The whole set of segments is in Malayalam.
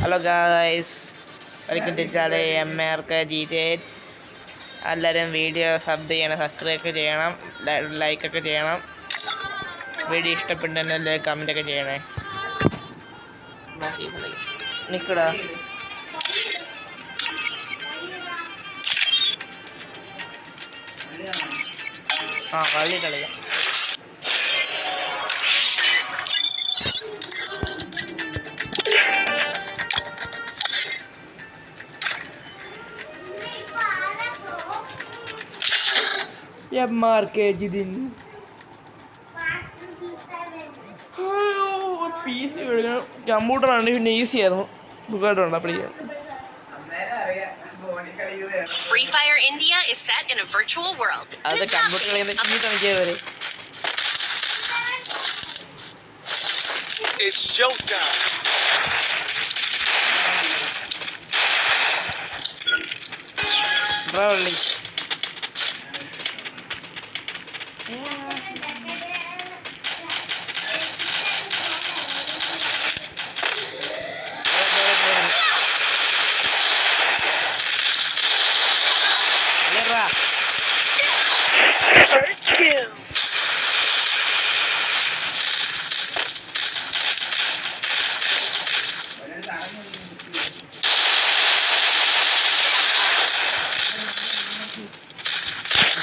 Hello guys, welcome to channel MRK GTA. എല്ലാവരും വീഡിയോ സബ് ചെയ്യണം, സബ്സ്ക്രൈബ് ഒക്കെ ചെയ്യണം, ലൈക്കൊക്കെ ചെയ്യണം. വീഡിയോ ഇഷ്ടപ്പെട്ടെന്നെ കമൻ്റൊക്കെ ചെയ്യണേ. നിൽക്കടാ കളിക്കാം. MRK GTA. PC കമ്പ്യൂട്ടറാണ്, പിന്നെ ഈസി ആയിരുന്നു, സുഖമായിട്ടുണ്ട് പഠിക്കാൻ. Free Fire India is set in a virtual world. അത് കമ്പ്യൂട്ടർ കളിക്കുന്ന വരെ. It's showtime. Brawling. First two.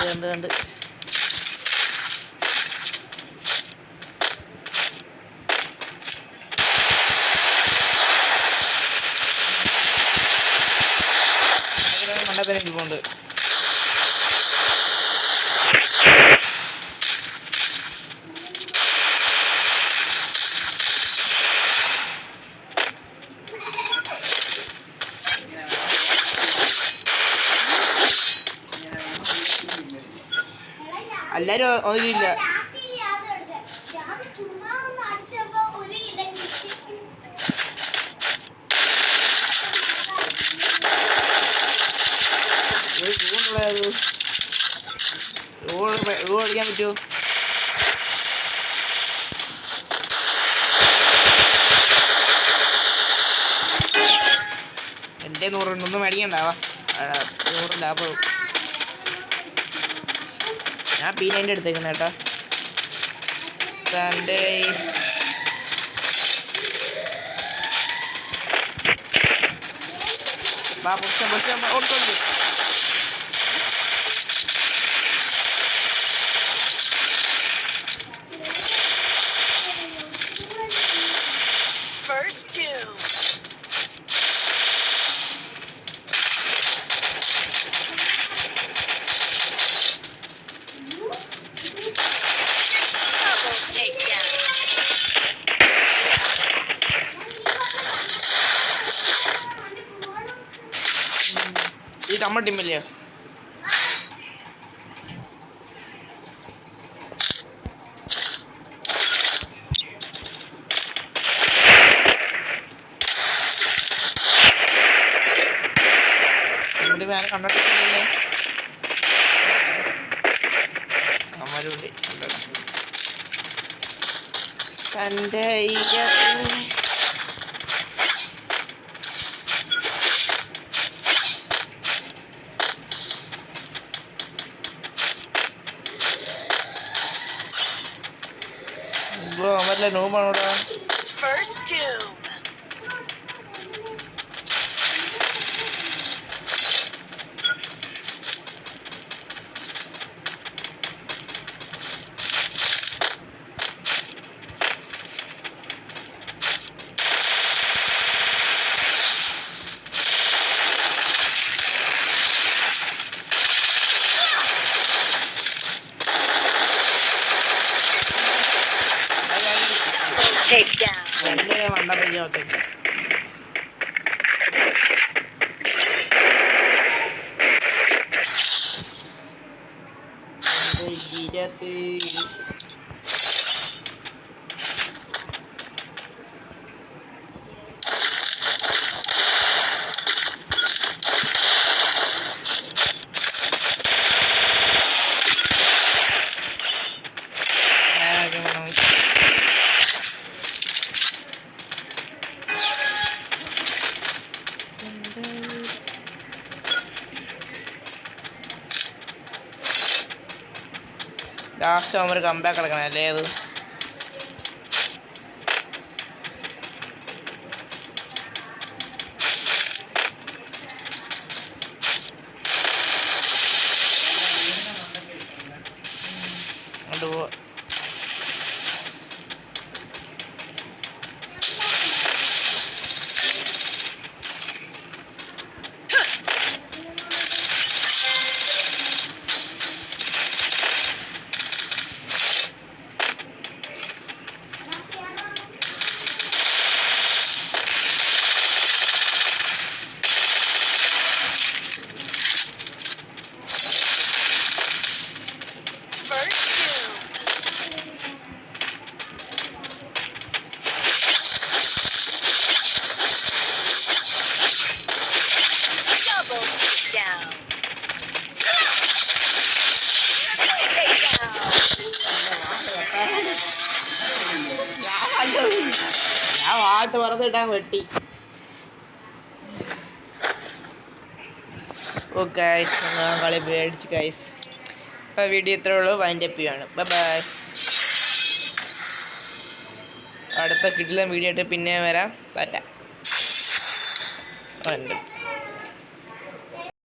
രണ്ട് മണ്ടത്തിന് ഇരിപ്പുണ്ട്. എല്ലാരും ഒന്നുമില്ല. കളിക്കാൻ പറ്റുമോ? എൻ്റെ 100 ഒന്നും മേടിക്കണ്ടാവാ, 100 ലാഭം. ഞാൻ P90 എടുത്തേക്കുന്ന കേട്ടോ. തൻ്റെ ഓടിക്കോളൂ. First two. Double takedown. ഈ നമ്മുടെ ടീമില്ലേ? വേറെ കണ്ടിട്ടില്ലല്ലോ. അമ്മൂടി തൻ്റെ അമ്മല്ലേ നോമാണോടാ. First two. Takedown. മണ്ട പയ്യോത്തേക്ക് ലാസ്റ്റ് ആകുമ്പോൾ ഒരു കമ്പാക്ക് കിടക്കണം അല്ലേ അത്. അങ്ങോട്ട് പോ. Double takedown. ഞാൻ വാട്ട് പറഞ്ഞിട്ടാൻ വെട്ടി. ഓ ഗൈസ്, കളി പേടിച്ച് ഗൈസ്. അപ്പോൾ വീഡിയോ ഇത്രേ ഉള്ളൂ. വൈൻഡപ്പ് ചെയ്യാണ്. ബൈ. അടുത്ത കിടിലൻ വീഡിയോ ആയിട്ട് പിന്നെ വരാം. ടാറ്റ.